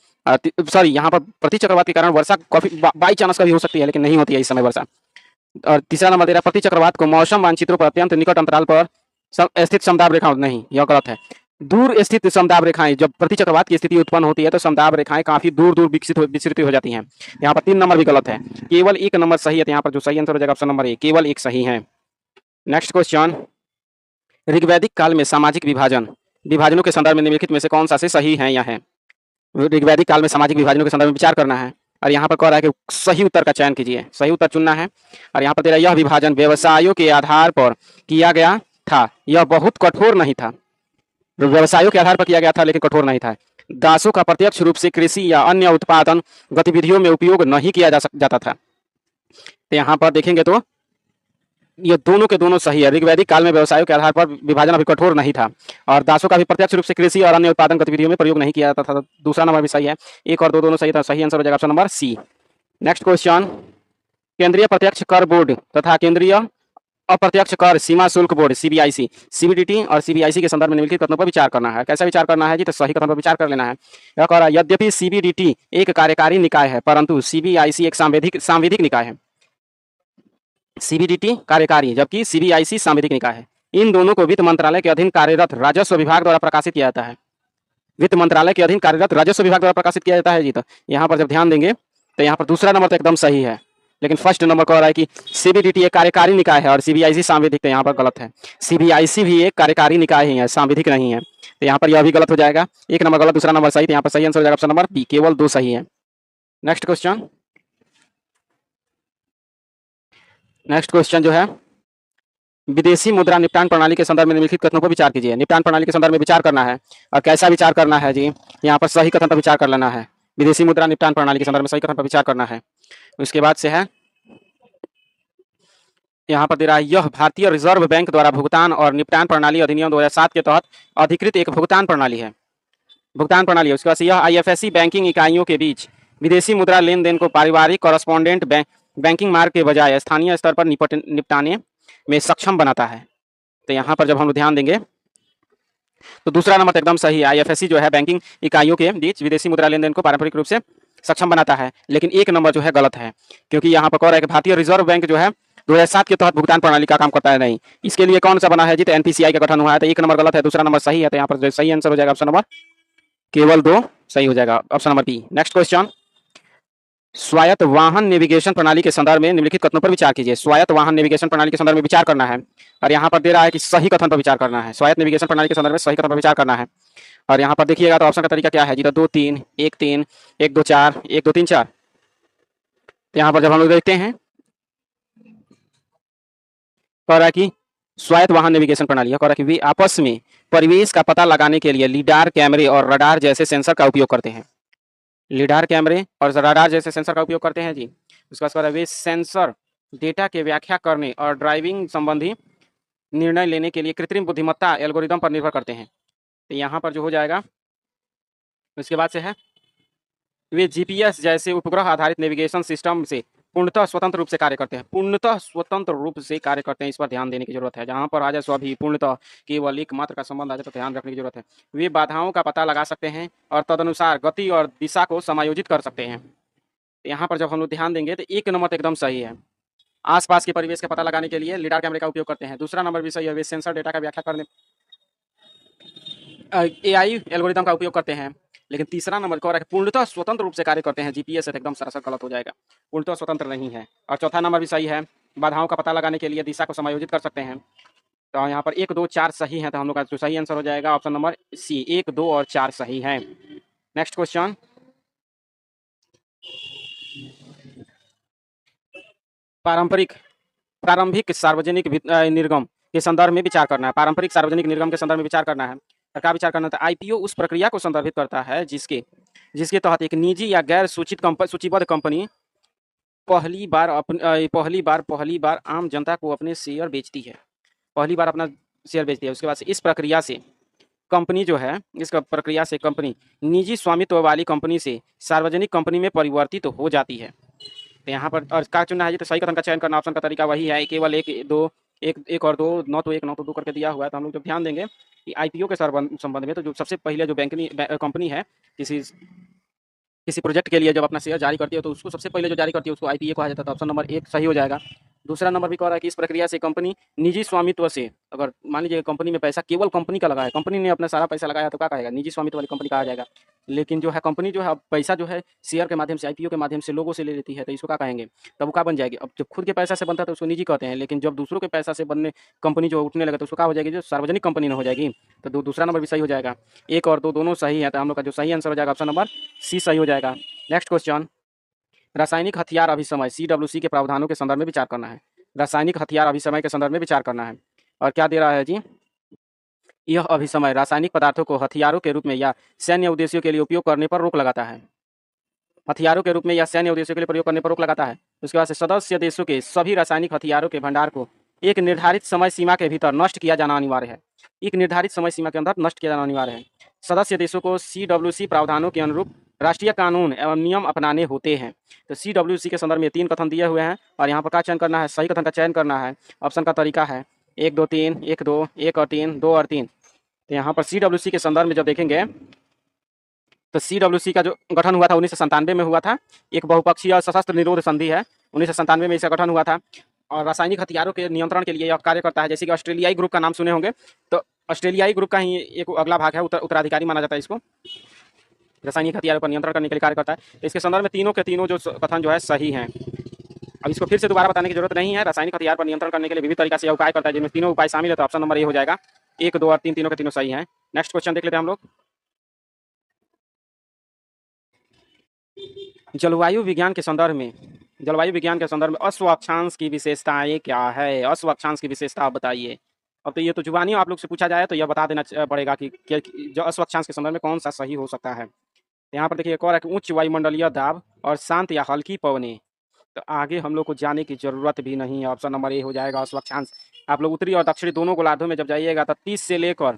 यहाँ पर प्रति चक्रवात के कारण वर्षा काफी बाई चांस का भी हो सकती है, लेकिन नहीं होती है इस समय वर्षा। और तीसरा नंबर दे रहा है प्रति चक्रवात को मौसम मानचित्रों पर अत्यंत निकट अंतराल पर स्थित समदाब रेखाओं, नहीं, यह गलत है। दूर स्थित समदाब रेखाएं, जब प्रति चक्रवात की स्थिति उत्पन्न होती है तो समदाब रेखाएं काफी दूर विस्तृत हो जाती हैं। यहाँ पर 3 नंबर भी गलत है, केवल 1 नंबर सही है। तो यहाँ पर जो सही आंसर हो जाएगा ऑप्शन नंबर ए, केवल 1 सही है। नेक्स्ट क्वेश्चन, ऋग्वैदिक काल में सामाजिक विभाजनों के संदर्भ में निम्नलिखित में से कौन सा से सही है या है? ऋग्वैदिक काल में सामाजिक विभाजनों के संदर्भ में विचार करना है और यहाँ पर कह रहा है कि सही उत्तर का चयन कीजिए, सही उत्तर चुनना है। और यहाँ पर तेरा यह विभाजन व्यवसायों के आधार पर किया गया था, यह बहुत कठोर नहीं था। व्यवसायों के आधार पर किया गया था लेकिन कठोर नहीं था। दासों का प्रत्यक्ष रूप से कृषि या अन्य उत्पादन गतिविधियों में उपयोग नहीं किया जाता था। तो यहाँ पर देखेंगे तो ये दोनों के दोनों सही है। ऋग्वैदिक काल में व्यवसायों के आधार पर विभाजन अभी कठोर नहीं था और दासों का भी प्रत्यक्ष रूप से कृषि और अन्य उत्पादन गतिविधियों में प्रयोग नहीं किया जाता था। दूसरा नंबर भी सही है, एक और दो दोनों सही था। सही आंसर हो जाएगा option number C. Next question, केंद्रीय प्रत्यक्ष कर बोर्ड तथा केंद्रीय अप्रत्यक्ष कर सीमा शुल्क बोर्ड सीबीआईसी, सीबीडीटी और सीबीआईसी के संदर्भ में निम्नलिखित कथनों पर विचार करना है। कैसा विचार करना है जी? तो सही कथन पर विचार कर लेना है। यह कह रहा है यद्यपि सीबीडीटी एक कार्यकारी निकाय है परंतु सीबीआईसी एक सांविधिक निकाय है। सीबीडीटी कार्यकारी जबकि सीबीआईसी सांविधिक निकाय है। इन दोनों को वित्त मंत्रालय के अधीन कार्यरत राजस्व विभाग द्वारा प्रकाशित किया जाता है। वित्त मंत्रालय के अधीन कार्यरत राजस्व विभाग द्वारा प्रकाशित किया जाता है जी। तो यहाँ पर जब ध्यान देंगे तो यहाँ पर दूसरा नंबर तो एकदम सही है, लेकिन फर्स्ट नंबर कह रहा है कि सीबीडीटी एक कार्यकारी निकाय है और सीबीआईसी सांविधिक, तो यहाँ पर गलत है। सीबीआईसी भी एक कार्यकारी निकाय ही है, सांविधिक नहीं है। तो यहाँ पर यह भी गलत हो जाएगा। एक नंबर गलत, दूसरा नंबर सही। तो यहाँ पर सही आंसर हो जाएगा ऑप्शन नंबर बी, केवल दो सही है। नेक्स्ट क्वेश्चन जो है, विदेशी मुद्रा निपटान प्रणाली के संदर्भ में निम्नलिखित कथनों पर विचार कीजिए। निपटान प्रणाली के संदर्भ में विचार करना है और कैसा विचार करना है जी? यहाँ पर सही कथन पर विचार कर लेना है। विदेशी मुद्रा निपटान प्रणाली के संदर्भ में सही कथन पर विचार करना है। उसके बाद से है यहाँ पर दे रहा है यह भारतीय रिजर्व बैंक द्वारा भुगतान और निपटान प्रणाली अधिनियम 2007 के तहत अधिकृत एक भुगतान प्रणाली है। उसके बाद से यह आईएफएससी बैंकिंग इकाइयों के बीच विदेशी मुद्रा लेन देन को पारिवारिक कॉरस्पॉन्डेंट बैंकिंग मार्ग के बजाय स्थानीय स्तर पर निपटाने में सक्षम बनाता है। तो यहाँ पर जब हम ध्यान देंगे तो दूसरा नंबर एकदम सही है। आईएफएससी जो है बैंकिंग इकाइयों के बीच विदेशी मुद्रा लेन देन को पारंपरिक रूप से सक्षम बनाता है, लेकिन एक नंबर जो है गलत है, क्योंकि यहाँ पर कह रहा है कि भारतीय रिजर्व बैंक जो है 2007 के तहत भुगतान प्रणाली का काम करता है। नहीं, इसके लिए कौन सा बना है जी? तो एनपीसीआई का गठन हुआ है। तो एक नंबर गलत है, दूसरा नंबर सही है। तो यहाँ पर सही आंसर हो जाएगा ऑप्शन नंबर केवल दो सही हो जाएगा, option number B. Next question, स्वायत्त वाहन नेविगेशन प्रणाली के संदर्भ में निम्नलिखित कथनों पर विचार कीजिए। स्वायत्त वाहन नेविगेशन प्रणाली के संदर्भ में विचार करना है और यहाँ पर दे रहा है कि सही कथन पर विचार करना है। स्वायत्त नेविगेशन प्रणाली के संदर्भ में सही कथन पर विचार करना है और यहाँ पर देखिएगा तो ऑप्शन का तरीका क्या है जी? तो 2 3 1 3 1 2 4 1 2 3 4। तो यहाँ पर जब हम लोग देखते हैं कह रहा है कि स्वायत्त वाहन नेविगेशन प्रणाली कह रहा है कि वे आपस में परिवेश का पता लगाने के लिए लीडार कैमरे और रडार जैसे सेंसर का उपयोग करते हैं। लीडार कैमरे और रडार जैसे सेंसर का उपयोग करते हैं जी। उसके बाद वे सेंसर डेटा के व्याख्या करने और ड्राइविंग संबंधी निर्णय लेने के लिए कृत्रिम बुद्धिमत्ता एल्गोरिदम पर निर्भर करते हैं। तो यहाँ पर जो हो जाएगा उसके बाद से है वे जीपीएस जैसे उपग्रह आधारित नेविगेशन सिस्टम से पूर्णतः स्वतंत्र रूप से कार्य करते हैं। पूर्णतः स्वतंत्र रूप से कार्य करते हैं, इस पर ध्यान देने की जरूरत है। जहाँ पर आ जाए स्वाभी पूर्णतः केवल एक मात्र का संबंध आ जाए तो ध्यान रखने की जरूरत है। वे बाधाओं का पता लगा सकते हैं और तदनुसार गति और दिशा को समायोजित कर सकते हैं। यहाँ पर जब हम लोग ध्यान देंगे तो एक नंबर एकदम सही है। आसपास के परिवेश का पता लगाने के लिए लीडार कैमरे का उपयोग करते हैं। दूसरा नंबर भी सही है, वे सेंसर डेटा का व्याख्या करने एआई एल्गोरिदम का उपयोग करते हैं। लेकिन तीसरा नंबर कह रहा है पूर्णतः स्वतंत्र रूप से कार्य करते हैं। जीपीएस से एकदम सरासर गलत हो जाएगा, पूर्णतः स्वतंत्र नहीं है। और चौथा नंबर भी सही है, बाधाओं का पता लगाने के लिए दिशा को समायोजित कर सकते हैं। तो यहाँ पर 1 2 4 सही है, तो हम लोग का जो सही आंसर हो जाएगा ऑप्शन नंबर सी, 1 2 और 4 सही है। नेक्स्ट क्वेश्चन, प्रारंभिक सार्वजनिक निर्गम के संदर्भ में विचार करना है। पारंपरिक सार्वजनिक निर्गम के संदर्भ में विचार करना है। क्या विचार करना था? आईपीओ उस प्रक्रिया को संदर्भित करता है जिसके तहत एक निजी या गैर सूचीबद्ध कंपनी पहली बार आम जनता को अपने शेयर बेचती है। पहली बार अपना शेयर बेचती है। उसके बाद से इस प्रक्रिया से कंपनी जो है, इस प्रक्रिया से कंपनी निजी स्वामित्व वाली कंपनी से सार्वजनिक कंपनी में परिवर्तित हो जाती है। तो यहाँ पर और क्या चुनना है? तो सही कथन का चयन करना, ऑप्शन का तरीका वही है, केवल एक और दो, 9 तो 1 9 तो 2 करके दिया हुआ है। तो हम लोग जब ध्यान देंगे कि आईपीओ के संबंध में, तो जो सबसे पहले जो कंपनी है किसी प्रोजेक्ट के लिए जब अपना शेयर जारी करती है तो उसको सबसे पहले जो जारी करती है उसको आईपीओ कहा जाता है। तो ऑप्शन नंबर 1 सही हो जाएगा। दूसरा नंबर भी कह रहा है कि इस प्रक्रिया से कंपनी निजी स्वामित्व से, अगर मान लीजिए कंपनी में पैसा केवल कंपनी का लगा है, कंपनी ने अपना सारा पैसा लगाया तो क्या कहेगा, निजी स्वामित्व वाली कंपनी कहा जाएगा। लेकिन जो है कंपनी जो है अब पैसा जो है शेयर के माध्यम से, आईपीओ के माध्यम से लोगों से ले लेती है, तो इसको क्या कहेंगे, तब वो क्या बन जाएगी। अब जब खुद के पैसा से बनता है तो उसको निजी कहते हैं, लेकिन जब दूसरों के पैसा से बनने कंपनी जो उठने लगे तो उसको क्या हो जाएगी, जो सार्वजनिक कंपनी न हो जाएगी। तो दूसरा नंबर भी सही हो जाएगा। एक और दो दोनों सही है, तो हम लोग का जो सही आंसर हो जाएगा ऑप्शन नंबर सी सही हो जाएगा। नेक्स्ट क्वेश्चन, रासायनिक हथियार अभिसमय सीडब्ल्यूसी के प्रावधानों के संदर्भ में विचार करना है। रासायनिक हथियार अभिसमय के संदर्भ में विचार करना है। और क्या दे रहा है जी, यह अभिसमय रासायनिक पदार्थों को हथियारों के रूप में या सैन्य उद्देश्यों के लिए उपयोग करने पर रोक लगाता है। हथियारों के रूप में या सैन्य उद्देश्यों के लिए प्रयोग करने पर रोक लगाता है। उसके बाद से सदस्य देशों के सभी रासायनिक हथियारों के भंडार को एक निर्धारित समय सीमा के भीतर नष्ट किया जाना अनिवार्य है। एक निर्धारित समय सीमा के अंदर नष्ट किया जाना अनिवार्य है। सदस्य देशों को सीडब्ल्यूसी प्रावधानों के अनुरूप राष्ट्रीय कानून एवं नियम अपनाने होते हैं। तो सीडब्ल्यूसी के संदर्भ में 3 कथन दिए हुए हैं और यहाँ पर क्या चयन करना है, सही कथन का चयन करना है। ऑप्शन का तरीका है 1 2 3, 1 2, 1 और 3, 2 और 3। तो यहाँ पर सीडब्ल्यूसी के संदर्भ में जब देखेंगे तो सीडब्ल्यूसी का जो गठन हुआ था 1997 में हुआ था। एक बहुपक्षीय सशस्त्र निरोध संधि है, 1997 में इसका गठन हुआ था। और रासायनिक हथियारों के नियंत्रण के लिए यह कार्य करता है। जैसे कि ऑस्ट्रेलियाई ग्रुप का नाम सुने होंगे, तो ऑस्ट्रेलियाई ग्रुप का ही एक अगला भाग है, उत्तराधिकारी माना जाता है इसको। रासायनिक हथियारों पर नियंत्रण करने के लिए कार्य करता है। तो इसके संदर्भ में तीनों के तीनों जो कथन जो है सही हैं। अब इसको फिर से दोबारा बताने की जरूरत नहीं है। रासायनिक हथियार पर नियंत्रण करने के लिए विविध तरीका से यह उपाय करता है, जिनमें तीनों उपाय शामिल है। तो ऑप्शन नंबर ए हो जाएगा। 1 2 और 3 तीनों के तीनों सही हैं। नेक्स्ट क्वेश्चन देख लेते हैं हम लोग। जलवायु विज्ञान के संदर्भ में, जलवायु विज्ञान के संदर्भ में अश्व अक्षांश की विशेषताएं क्या है। अश्व अक्षांश की विशेषता आप बताइए। अब तो ये तो जुबानी आप लोग से पूछा जाए तो यह बता देना पड़ेगा कि जो अश्व अक्षांश के संदर्भ में कौन सा सही हो सकता है। यहाँ पर देखिए एक और है कि उच्च वायुमंडलीय दाब और शांत या हल्की पवनें। तो आगे हम लोग को जाने की जरूरत भी नहीं है। ऑप्शन नंबर ए हो जाएगा अश्व अक्षांश। आप लोग उत्तरी और दक्षिणी दोनों गोलार्धों में जब जाइएगा तो 30 से लेकर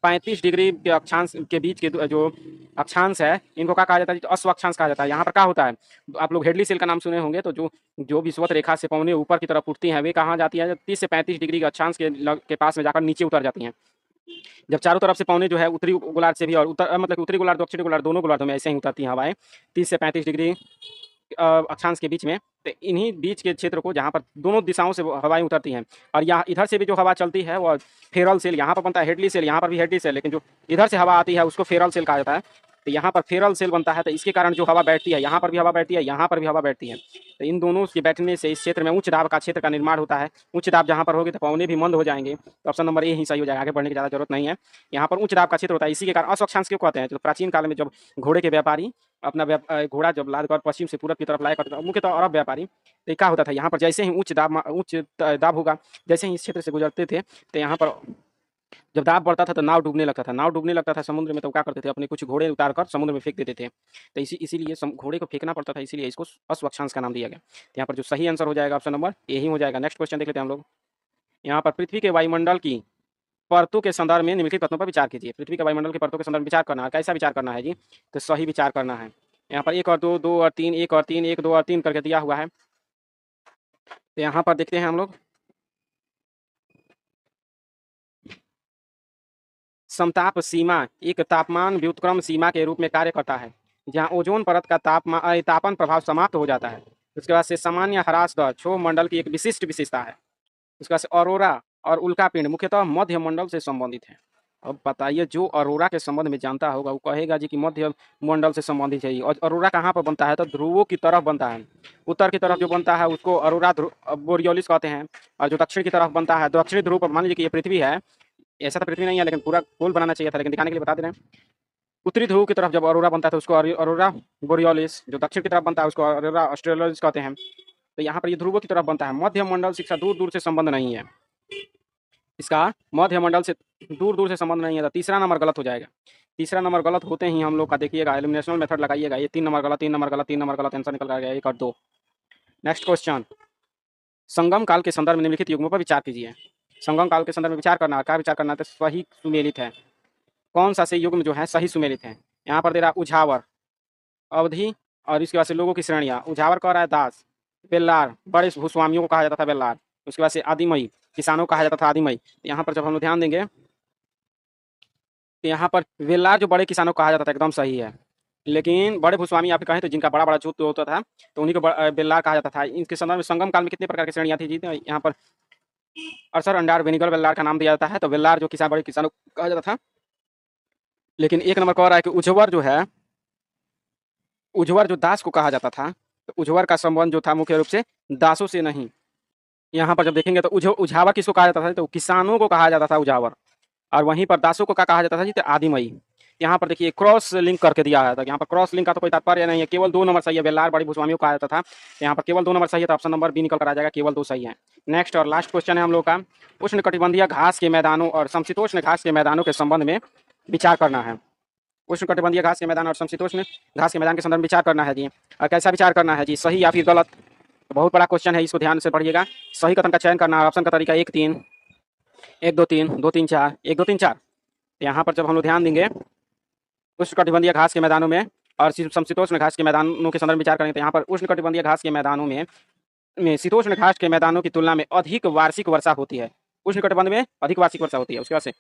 35 डिग्री के अक्षांश के बीच के जो अक्षांश है, इनको क्या कहा जाता है, तो अश्व अक्षांश कहा जाता है। यहाँ पर क्या होता है, आप लोग हेडली सेल का नाम सुने होंगे, तो जो जो विषुवत रेखा से पवनें ऊपर की तरफ उठती हैं वे कहाँ जाती है, 30 से 35 डिग्री के अक्षांश के पास में जाकर नीचे उतर जाती हैं। जब चारों तरफ से पवनें जो है उत्तरी गोलार्ध से भी और उत्तर मतलब उत्तरी गोलार्ध दक्षिणी गोलार्ध दोनों गोलार्धों में ऐसे ही उतरती हैं हवाएं 30 से 35 डिग्री अक्षांश के बीच में। तो इन्हीं बीच के क्षेत्र को जहाँ पर दोनों दिशाओं से हवाएं उतरती हैं, और यहाँ इधर से भी जो हवा चलती है वो फेरल सेल, यहाँ पर बनता है हेडली सेल, यहाँ पर भी हेडली सेल, लेकिन जो इधर से हवा आती है उसको फेरल सेल कहा जाता है। तो यहाँ पर फेरल सेल बनता है, तो इसके कारण जो हवा बैठती है, यहाँ पर भी हवा बैठती है, यहाँ पर भी हवा बैठती है। तो इन दोनों के बैठने से इस क्षेत्र में उच्च दाब का क्षेत्र का निर्माण होता है। उच्च दाब जहाँ पर होगी तो पवनें भी मंद हो जाएंगे। तो ऑप्शन नंबर ए ही सही हो जाएगा। आगे बढ़ने की ज़्यादा जरूरत नहीं है। यहाँ पर उच्च दाब का क्षेत्र होता है, इसी के कारण अश्व अक्षांश क्यों कहते हैं, तो प्राचीन काल में जब घोड़े के व्यापारी अपना घोड़ा जब लाद कर पश्चिम से पूरब की तरफ लाया करते थे, मुख्यतः अरब व्यापारी, तो क्या होता था, यहाँ पर जैसे ही उच्च दाब होगा, जैसे ही इस क्षेत्र से गुजरते थे तो यहाँ पर जब दाब बढ़ता था तो नाव डूबने लगता था। नाव डूबने लगता था समुद्र में, तो क्या करते थे, अपने कुछ घोड़े उतार कर समुद्र में फेंक देते थे। तो इसीलिए घोड़े को फेंकना पड़ता था, इसीलिए इसको अश्व अक्षांश का नाम दिया गया। तो यहाँ पर जो सही आंसर हो जाएगा ऑप्शन नंबर ए ही हो जाएगा। नेक्स्ट क्वेश्चन देख लेते हैं हम लोग। यहाँ पर पृथ्वी के वायुमंडल की परतों के संदर्भ में निम्नलिखित कथनों पर विचार कीजिए। पृथ्वी के वायुमंडल की परतों के संदर्भ में विचार करना है। कैसा विचार करना है जी, तो सही विचार करना है। यहाँ पर 1 और 2, 2 और 3, 1 और 3, 1 2 और 3 करके दिया हुआ है। तो यहाँ पर देखते हैं हम लोग, समताप सीमा एक तापमान व्युत्क्रम सीमा के रूप में कार्य करता है, जहाँ ओजोन परत का तापन प्रभाव समाप्त हो जाता है। उसके बाद से सामान्य ह्रास दर क्षोभ मंडल की एक विशिष्ट विशेषता है। उसके बाद से अरोरा और उल्का पिंड मुख्यतः मध्य मंडल से संबंधित है। अब बताइए, जो अरोरा के संबंध में जानता होगा वो कहेगा जी कि मध्य मंडल से संबंधित है। और अरोरा कहाँ पर बनता है, तो ध्रुवों की तरफ बनता है। उत्तर की तरफ जो बनता है उसको अरोरा बोरियोलिस कहते हैं, और जो दक्षिण की तरफ बनता है, दक्षिणी ध्रुव पर, मान लीजिए कि ये पृथ्वी है, ऐसा तो पृथ्वी नहीं है लेकिन पूरा गोल बनाना चाहिए था, लेकिन दिखाने के लिए बता दे रहे हैं। उत्तरी ध्रुव की तरफ जब अरोरा बनता है तो उसको अरोरा बोरियोलिस, जो दक्षिण की तरफ बनता है उसको अरोरा ऑस्ट्रेलिस कहते हैं। तो यहाँ पर ये ध्रुवों की तरफ बनता है। मध्य मंडल से इसका दूर दूर से संबंध नहीं है, इसका मध्य मंडल से दूर दूर से संबंध नहीं है। तो तीसरा नंबर गलत हो जाएगा। तीसरा नंबर गलत होते ही हम लोग का देखिएगा एलिमिनेशन मेथड लगाइएगा, ये 3 नंबर गलत, 3 नंबर गलत, 3 नंबर गलत, आंसर निकल गया 1 और 2। नेक्स्ट क्वेश्चन, संगम काल के संदर्भ में निम्नलिखित युग्मों पर विचार कीजिए। संगम काल के संदर्भ में विचार करना है। क्या विचार करना है, तो सही सुमेलित है। कौन सा से युग्म जो है सही सुमेलित है। यहाँ पर दे रहा उझावर, अवधि, और इसके बाद से लोगों की श्रेणियाँ। उझावर कह रहा है दास, बेल्लार बड़े भूस्वामियों को कहा जाता था बेल्लार। उसके बाद से आदिमई, किसानों को कहा जाता था आदिमई। यहाँ पर जब हम लोग ध्यान देंगे तो यहाँ पर बेल्लार जो बड़े किसानों को कहा जाता था एकदम सही है। लेकिन बड़े भूस्वामी आपके कहें तो जिनका बड़ा-बड़ा जोत होता था, तो उन्हीं को बेल्लार कहा जाता था। इनके संदर्भ में संगम काल में कितने प्रकार की श्रेणियाँ थी जी? तो यहाँ पर अरसर, अंडार, बेनीगल, वेल्लार का नाम दिया जाता है। तो वेल्लार जो किसान बड़े किसानों को कहा जाता था। लेकिन एक नंबर कह रहा है कि उज्जवर जो है, उज्जवर जो दास को कहा जाता था, तो उज्जवर का संबंध जो था मुख्य रूप से दासों से नहीं। यहाँ पर जब देखेंगे तो उझावर किसको कहा जाता था? तो किसानों को कहा जाता था उझावर। और वहीं पर दासों को क्या कहा जाता था जी? तो आदिमई। यहाँ पर देखिए क्रॉस लिंक करके दिया है, तो यहाँ पर क्रॉस लिंक का तो कोई तात्पर्य नहीं है, केवल 2 नंबर सही है। बेल्लार बड़ी भूस्वामियों को कहा जाता था। यहाँ पर केवल 2 नंबर सही है, तो ऑप्शन नंबर बी निकल कर आ जाएगा, केवल 2 सही है। नेक्स्ट और लास्ट क्वेश्चन है हम लोग का, उष्णकटिबंधीय घास के मैदानों और समशीतोष्ण घास के मैदानों के संबंध में विचार करना है। उष्णकटिबंधीय घास के मैदान और समशीतोष्ण घास के मैदान के संदर्भ में विचार करना है जी। और कैसा विचार करना है जी? सही या फिर गलत? तो बहुत बड़ा क्वेश्चन है, इसको ध्यान से पढ़िएगा। सही कथन का चयन करना है। ऑप्शन का तरीका 1-3, 1-2-3, 2-3 4, 1-2-3 4। यहाँ पर जब हम लोग ध्यान देंगे उष्णकटिबंधीय घास के मैदानों में और समशीतोष्ण घास के मैदानों के संदर्भ में विचार करेंगे, तो यहाँ पर उष्णकटिबंधीय घास के मैदानों में शीतोष्ण घास के मैदानों की तुलना में अधिक वार्षिक वर्षा होती है। उष्णकटिबंध में अधिक वार्षिक वर्षा होती है। उसके बाद से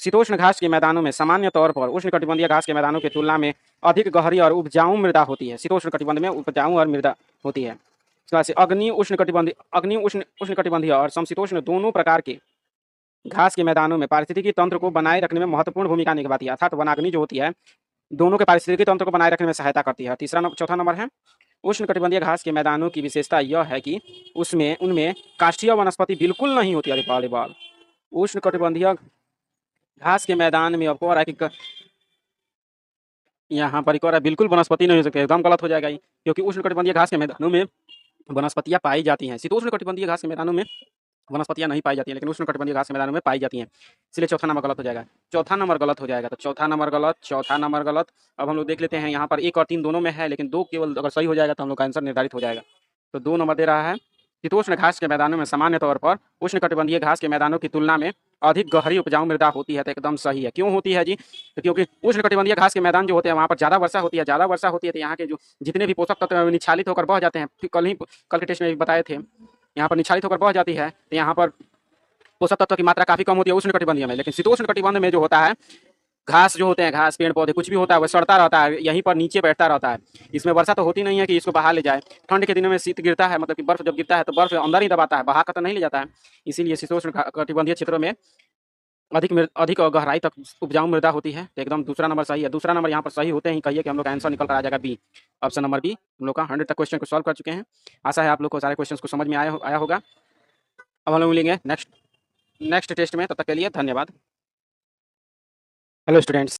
शीतोष्ण घास के मैदानों में सामान्य तौर पर उष्णकटिबंधीय घास के मैदानों की तुलना में अधिक गहरी और उपजाऊ मृदा होती है। शीतोष्ण कटिबंध में उपजाऊ और मृदा होती है। उसके बाद से उष्णकटिबंधीय और समशीतोष्ण दोनों प्रकार के घास के मैदानों में पारिस्थितिकी तंत्र को बनाए रखने में महत्वपूर्ण भूमिका निभाती है। अर्थात वनाग्नि जो होती है, दोनों के पारिस्थितिकी तंत्र को बनाए रखने में सहायता करती है। चौथा नंबर है, उष्णकटिबंधीय घास के मैदानों की विशेषता यह है कि उनमें काष्ठीय वनस्पति बिल्कुल नहीं होती। अरे बाल बाल, उष्णकटिबंधीय घास के मैदान में आपको और यहाँ पर एक और बिल्कुल वनस्पति नहीं हो सकती, एकदम गलत हो जाएगा ये, क्योंकि उष्णकटिबंधीय घास के मैदानों में वनस्पतियाँ पाई जाती हैं। शीतोष्णकटिबंधीय घास के मैदानों में वनस्पतियाँ नहीं पाई जाती हैं, लेकिन उष्णकटिबंधीय घास के मैदानों में पाई जाती हैं। इसलिए चौथा नंबर गलत हो जाएगा। चौथा नंबर गलत हो जाएगा, तो चौथा नंबर गलत, चौथा नंबर गलत। अब हम लोग देख लेते हैं, यहाँ पर 1 और 3 दोनों में है, लेकिन 2 केवल अगर सही हो जाएगा तो हम लोग का आंसर निर्धारित हो जाएगा। तो 2 नंबर दे रहा है, शीतोष्ण घास के मैदानों में सामान्य तौर पर उष्णकटिबंधीय घास के मैदानों की तुलना में अधिक गहरी उपजाऊ मृदा होती है। तो एकदम सही है। क्यों होती है जी? तो क्योंकि उष्णकटिबंधीय घास के मैदान जो होते हैं वहाँ पर ज़्यादा वर्षा होती है, ज़्यादा वर्षा होती है, तो यहाँ के जो जितने भी पोषक तत्व निच्छालित होकर बह जाते हैं। कल के टेस्ट में भी बताए थे, यहाँ पर निच्छालित होकर बह जाती है, तो यहाँ पर पोषक तत्व की मात्रा काफ़ी कम होती है उष्णकटिबंधीय में। लेकिन शीतोष्ण कटिबंध में जो होता है, घास जो होते हैं, घास पेड़ पौधे कुछ भी होता है, वह सड़ता रहता है, यहीं पर नीचे बैठता रहता है। इसमें वर्षा तो होती नहीं है कि इसको बहा ले जाए। ठंड के दिनों में शीत गिरता है, मतलब कि बर्फ जब गिरता है तो बर्फ अंदर ही दबाता है, बहा कर तो नहीं ले जाता है। इसीलिए शीतोष्ण कटिबंधीय क्षेत्रों में अधिक गहराई तक उपजाऊ मृदा होती है। तो एकदम दूसरा नंबर सही है। दूसरा नंबर यहाँ पर सही होते ही कहिए कि हम लोग का आंसर निकल कर आ जाएगा बी। ऑप्शन नंबर बी हम लोग का 100 तक क्वेश्चन को सॉल्व कर चुके हैं। आशा है आप लोग को सारे क्वेश्चन को समझ में आया होगा। अब हम लोग मिलेंगे नेक्स्ट टेस्ट में, तब तक के लिए धन्यवाद। Hello students.